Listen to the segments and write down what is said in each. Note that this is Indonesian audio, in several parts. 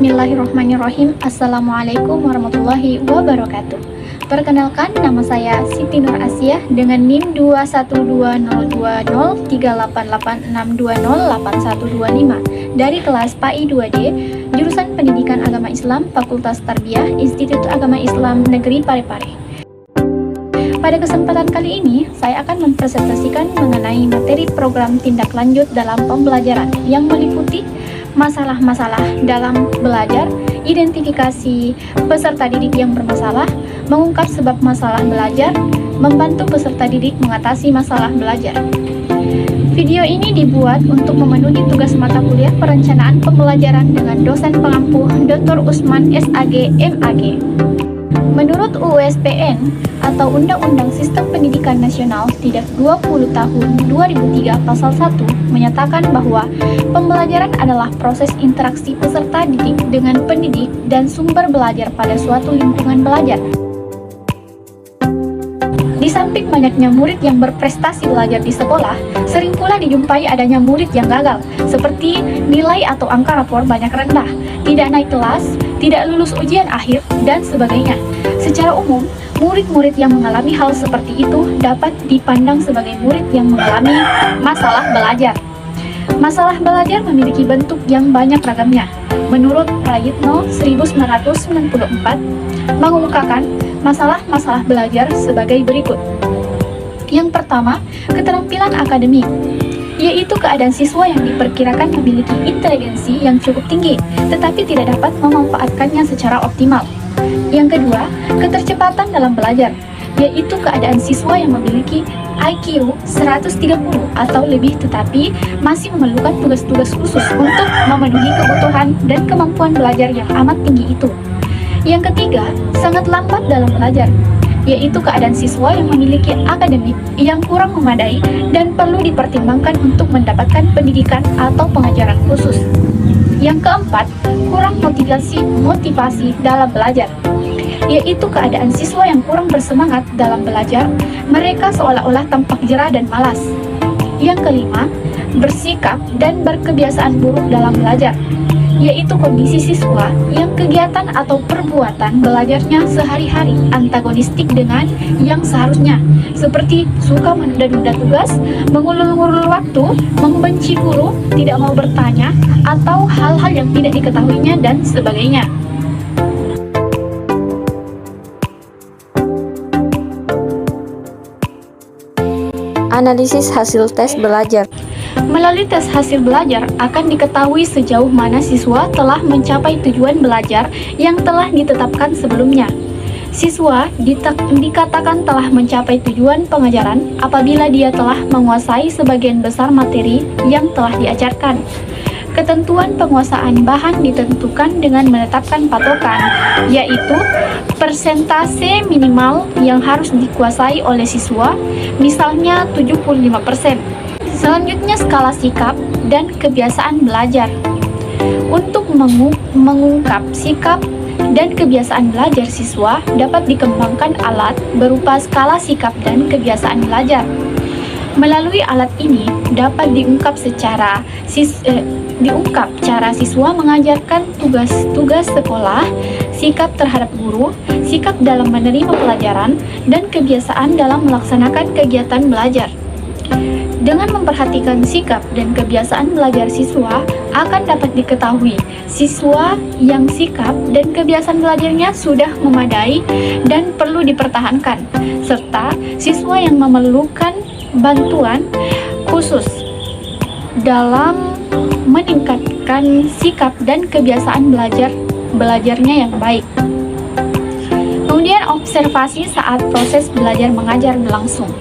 Bismillahirrahmanirrahim. Assalamualaikum warahmatullahi wabarakatuh. Perkenalkan, nama saya Siti Nur Asia dengan NIM 212203886208125 dari kelas PAI 2D, jurusan Pendidikan Agama Islam, Fakultas Tarbiyah, Institut Agama Islam Negeri Parepare. Pada kesempatan kali ini, saya akan mempresentasikan mengenai materi program tindak lanjut dalam pembelajaran yang meliputi masalah-masalah dalam belajar, identifikasi peserta didik yang bermasalah, mengungkap sebab masalah belajar, membantu peserta didik mengatasi masalah belajar. Video ini dibuat untuk memenuhi tugas mata kuliah perencanaan pembelajaran dengan dosen pengampu Dr. Usman SAG MAG. Menurut UUSPN atau Undang-Undang Sistem Pendidikan Nasional Tidak 20 Tahun 2003 Pasal 1 menyatakan bahwa pembelajaran adalah proses interaksi peserta didik dengan pendidik dan sumber belajar pada suatu lingkungan belajar. Di samping banyaknya murid yang berprestasi belajar di sekolah, sering pula dijumpai adanya murid yang gagal, seperti nilai atau angka rapor banyak rendah, tidak naik kelas, tidak lulus ujian akhir, dan sebagainya. Secara umum, murid-murid yang mengalami hal seperti itu dapat dipandang sebagai murid yang mengalami masalah belajar. Masalah belajar memiliki bentuk yang banyak ragamnya. Menurut Prayitno 1994, mengungkapkan masalah-masalah belajar sebagai berikut. Yang pertama, keterampilan akademik, yaitu keadaan siswa yang diperkirakan memiliki inteligensi yang cukup tinggi, tetapi tidak dapat memanfaatkannya secara optimal. Yang kedua, ketercepatan dalam belajar, yaitu keadaan siswa yang memiliki IQ 130 atau lebih tetapi masih memerlukan tugas-tugas khusus untuk memenuhi kebutuhan dan kemampuan belajar yang amat tinggi itu. Yang ketiga, sangat lambat dalam belajar, yaitu keadaan siswa yang memiliki akademik yang kurang memadai dan perlu dipertimbangkan untuk mendapatkan pendidikan atau pengajaran khusus. Yang keempat, kurang motivasi dalam belajar, yaitu keadaan siswa yang kurang bersemangat dalam belajar, mereka seolah-olah tampak jerah dan malas. Yang kelima, bersikap dan berkebiasaan buruk dalam belajar, yaitu kondisi siswa yang kegiatan atau perbuatan belajarnya sehari-hari antagonistik dengan yang seharusnya, seperti suka menunda-nunda tugas, mengulur-ngulur waktu, membenci guru, tidak mau bertanya, atau hal-hal yang tidak diketahuinya dan sebagainya. Analisis hasil tes belajar. Melalui tes hasil belajar akan diketahui sejauh mana siswa telah mencapai tujuan belajar yang telah ditetapkan sebelumnya. Siswa dikatakan telah mencapai tujuan pengajaran apabila dia telah menguasai sebagian besar materi yang telah diajarkan. Ketentuan penguasaan bahan ditentukan dengan menetapkan patokan, yaitu persentase minimal yang harus dikuasai oleh siswa, misalnya 75%. Selanjutnya, skala sikap dan kebiasaan belajar. Untuk mengungkap sikap dan kebiasaan belajar siswa dapat dikembangkan alat berupa skala sikap dan kebiasaan belajar. Melalui alat ini dapat diungkap cara siswa mengajarkan tugas-tugas sekolah, sikap terhadap guru, sikap dalam menerima pelajaran, dan kebiasaan dalam melaksanakan kegiatan belajar. Dengan memperhatikan sikap dan kebiasaan belajar siswa, akan dapat diketahui siswa yang sikap dan kebiasaan belajarnya sudah memadai dan perlu dipertahankan, serta siswa yang memerlukan bantuan khusus dalam meningkatkan sikap dan kebiasaan belajarnya yang baik. Kemudian, observasi saat proses belajar mengajar berlangsung.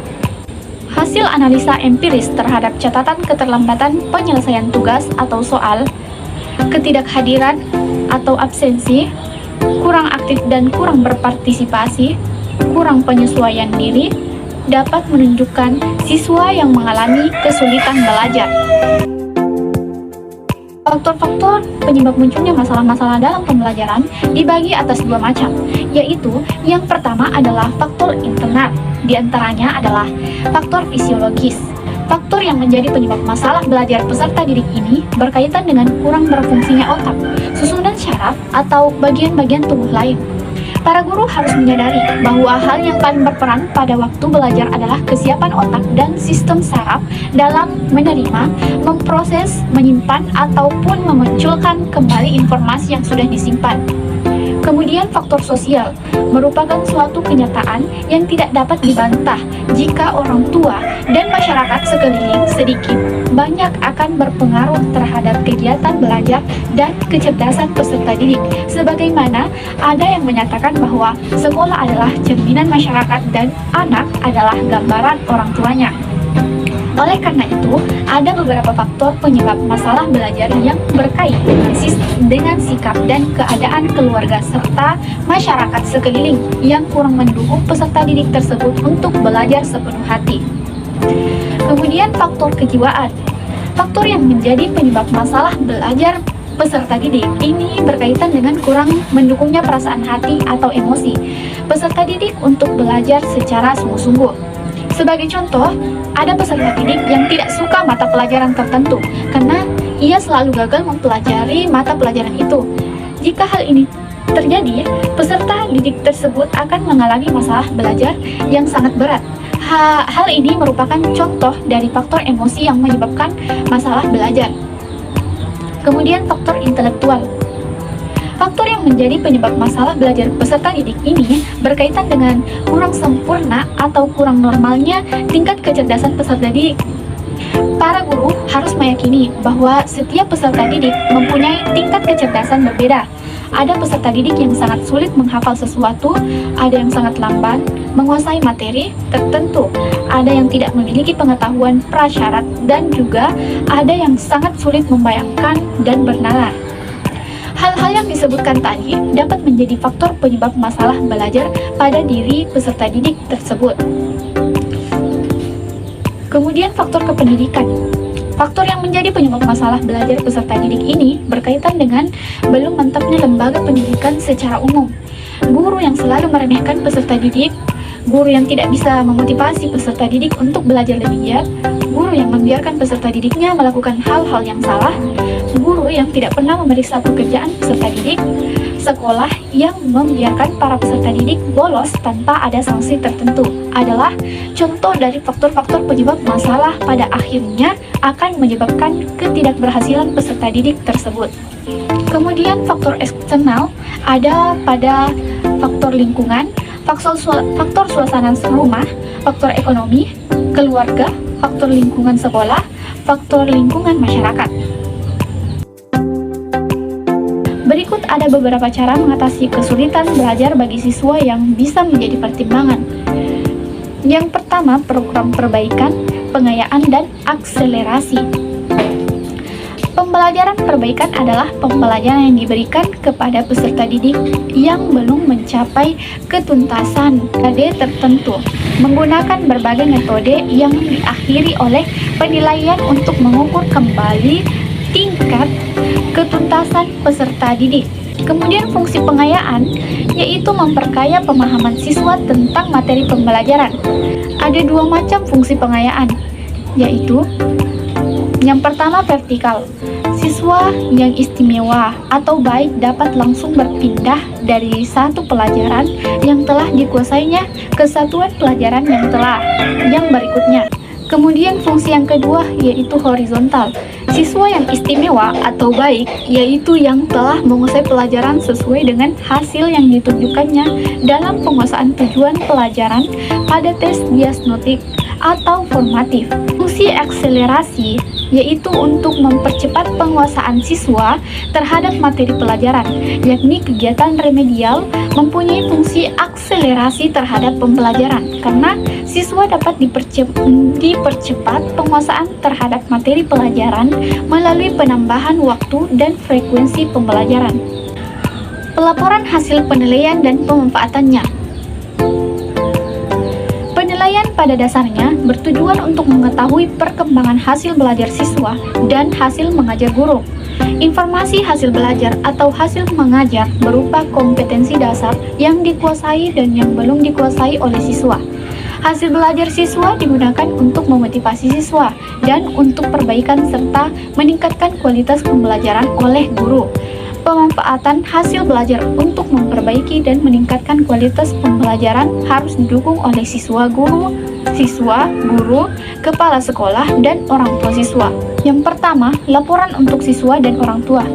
Hasil analisa empiris terhadap catatan keterlambatan penyelesaian tugas atau soal, ketidakhadiran atau absensi, kurang aktif dan kurang berpartisipasi, kurang penyesuaian diri, dapat menunjukkan siswa yang mengalami kesulitan belajar. Faktor-faktor penyebab munculnya masalah-masalah dalam pembelajaran dibagi atas dua macam, yaitu yang pertama adalah faktor internal, diantaranya adalah faktor fisiologis. Faktor yang menjadi penyebab masalah belajar peserta didik ini berkaitan dengan kurang berfungsinya otak, susunan syaraf, saraf atau bagian-bagian tubuh lain. Para guru harus menyadari bahwa hal yang paling berperan pada waktu belajar adalah kesiapan otak dan sistem saraf dalam menerima, memproses, menyimpan, ataupun memunculkan kembali informasi yang sudah disimpan. Kemudian faktor sosial merupakan suatu kenyataan yang tidak dapat dibantah jika orang tua dan masyarakat sekeliling sedikit banyak akan berpengaruh terhadap kegiatan belajar dan kecerdasan peserta didik. Sebagaimana ada yang menyatakan bahwa sekolah adalah cerminan masyarakat dan anak adalah gambaran orang tuanya. Oleh karena itu, ada beberapa faktor penyebab masalah belajar yang berkait dengan sikap dan keadaan keluarga serta masyarakat sekeliling yang kurang mendukung peserta didik tersebut untuk belajar sepenuh hati. Kemudian faktor kejiwaan. Faktor yang menjadi penyebab masalah belajar peserta didik ini berkaitan dengan kurang mendukungnya perasaan hati atau emosi peserta didik untuk belajar secara sungguh-sungguh. Sebagai contoh, ada peserta didik yang tidak suka mata pelajaran tertentu karena ia selalu gagal mempelajari mata pelajaran itu. Jika hal ini terjadi, peserta didik tersebut akan mengalami masalah belajar yang sangat berat. Hal ini merupakan contoh dari faktor emosi yang menyebabkan masalah belajar. Kemudian faktor intelektual. Faktor yang menjadi penyebab masalah belajar peserta didik ini berkaitan dengan kurang sempurna atau kurang normalnya tingkat kecerdasan peserta didik. Para guru harus meyakini bahwa setiap peserta didik mempunyai tingkat kecerdasan berbeda. Ada peserta didik yang sangat sulit menghafal sesuatu, ada yang sangat lamban menguasai materi tertentu, ada yang tidak memiliki pengetahuan prasyarat, dan juga ada yang sangat sulit membayangkan dan bernalar. Hal-hal yang disebutkan tadi dapat menjadi faktor penyebab masalah belajar pada diri peserta didik tersebut. Kemudian faktor kependidikan. Faktor yang menjadi penyebab masalah belajar peserta didik ini berkaitan dengan belum mantapnya lembaga pendidikan secara umum. Guru yang selalu meremehkan peserta didik, guru yang tidak bisa memotivasi peserta didik untuk belajar lebih giat, guru yang membiarkan peserta didiknya melakukan hal-hal yang salah, guru yang tidak pernah memeriksa pekerjaan peserta didik, sekolah yang membiarkan para peserta didik bolos tanpa ada sanksi tertentu adalah contoh dari faktor-faktor penyebab masalah pada akhirnya akan menyebabkan ketidakberhasilan peserta didik tersebut. Kemudian faktor eksternal ada pada faktor lingkungan, faktor suasana rumah, faktor ekonomi, keluarga, faktor lingkungan sekolah, faktor lingkungan masyarakat. Berikut ada beberapa cara mengatasi kesulitan belajar bagi siswa yang bisa menjadi pertimbangan. Yang pertama, program perbaikan, pengayaan, dan akselerasi. Pembelajaran perbaikan adalah pembelajaran yang diberikan kepada peserta didik yang belum mencapai ketuntasan metode tertentu, menggunakan berbagai metode yang diakhiri oleh penilaian untuk mengukur kembali tingkat ketuntasan peserta didik. Kemudian fungsi pengayaan yaitu memperkaya pemahaman siswa tentang materi pembelajaran. Ada dua macam fungsi pengayaan, yaitu yang pertama vertikal. Siswa yang istimewa atau baik dapat langsung berpindah dari satu pelajaran yang telah dikuasainya ke satuan pelajaran yang berikutnya. Kemudian fungsi yang kedua yaitu horizontal. Siswa yang istimewa atau baik yaitu yang telah menguasai pelajaran sesuai dengan hasil yang ditunjukkannya dalam penguasaan tujuan pelajaran pada tes diagnostik atau formatif. Fungsi akselerasi yaitu untuk mempercepat penguasaan siswa terhadap materi pelajaran, yakni kegiatan remedial mempunyai fungsi akselerasi terhadap pembelajaran karena siswa dapat dipercepat penguasaan terhadap materi pelajaran melalui penambahan waktu dan frekuensi pembelajaran. Pelaporan hasil penilaian dan pemanfaatannya. Penilaian pada dasarnya bertujuan untuk mengetahui perkembangan hasil belajar siswa dan hasil mengajar guru. Informasi hasil belajar atau hasil mengajar berupa kompetensi dasar yang dikuasai dan yang belum dikuasai oleh siswa. Hasil belajar siswa digunakan untuk memotivasi siswa dan untuk perbaikan serta meningkatkan kualitas pembelajaran oleh guru. Pemanfaatan hasil belajar untuk memperbaiki dan meningkatkan kualitas pembelajaran harus didukung oleh siswa, guru, kepala sekolah, dan orang tua siswa. Yang pertama, laporan untuk siswa dan orang tua.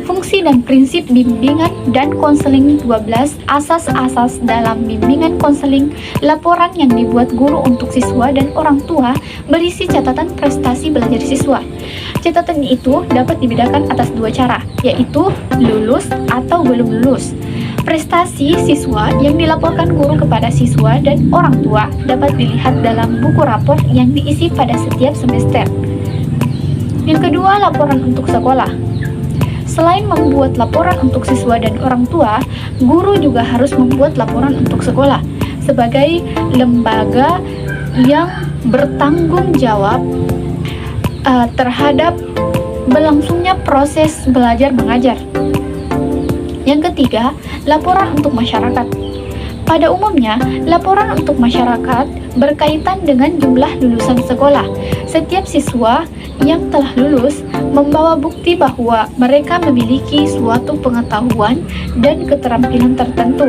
Fungsi dan prinsip bimbingan dan konseling 12. Asas-asas dalam bimbingan konseling. Laporan yang dibuat guru untuk siswa dan orang tua berisi catatan prestasi belajar siswa. Catatan itu dapat dibedakan atas dua cara, yaitu lulus atau belum lulus. Prestasi siswa yang dilaporkan guru kepada siswa dan orang tua dapat dilihat dalam buku rapor yang diisi pada setiap semester. Yang kedua, laporan untuk sekolah. Selain membuat laporan untuk siswa dan orang tua, guru juga harus membuat laporan untuk sekolah sebagai lembaga yang bertanggung jawab terhadap berlangsungnya proses belajar mengajar. Yang ketiga, laporan untuk masyarakat. Pada umumnya, laporan untuk masyarakat berkaitan dengan jumlah lulusan sekolah. Setiap siswa yang telah lulus membawa bukti bahwa mereka memiliki suatu pengetahuan dan keterampilan tertentu.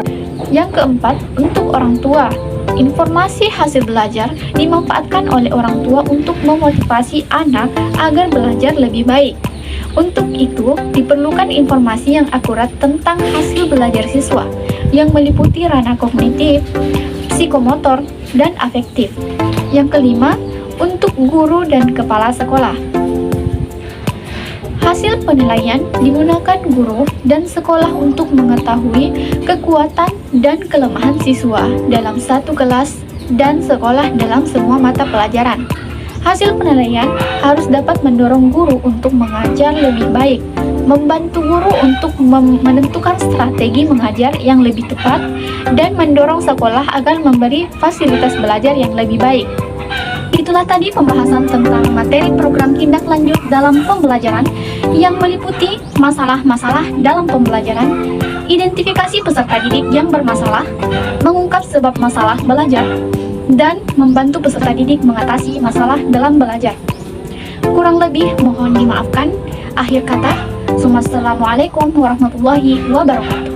Yang keempat, untuk orang tua. Informasi hasil belajar dimanfaatkan oleh orang tua untuk memotivasi anak agar belajar lebih baik. Untuk itu, diperlukan informasi yang akurat tentang hasil belajar siswa, yang meliputi ranah kognitif, psikomotor, dan afektif. Yang kelima, untuk guru dan kepala sekolah. Hasil penilaian digunakan guru dan sekolah untuk mengetahui kekuatan dan kelemahan siswa dalam satu kelas dan sekolah dalam semua mata pelajaran. Hasil penilaian harus dapat mendorong guru untuk mengajar lebih baik, membantu guru untuk menentukan strategi mengajar yang lebih tepat, dan mendorong sekolah agar memberi fasilitas belajar yang lebih baik. Itulah tadi pembahasan tentang materi program tindak lanjut dalam pembelajaran yang meliputi masalah-masalah dalam pembelajaran, identifikasi peserta didik yang bermasalah, mengungkap sebab masalah belajar, dan membantu peserta didik mengatasi masalah dalam belajar. Kurang lebih mohon dimaafkan. Akhir kata, Assalamualaikum warahmatullahi wabarakatuh.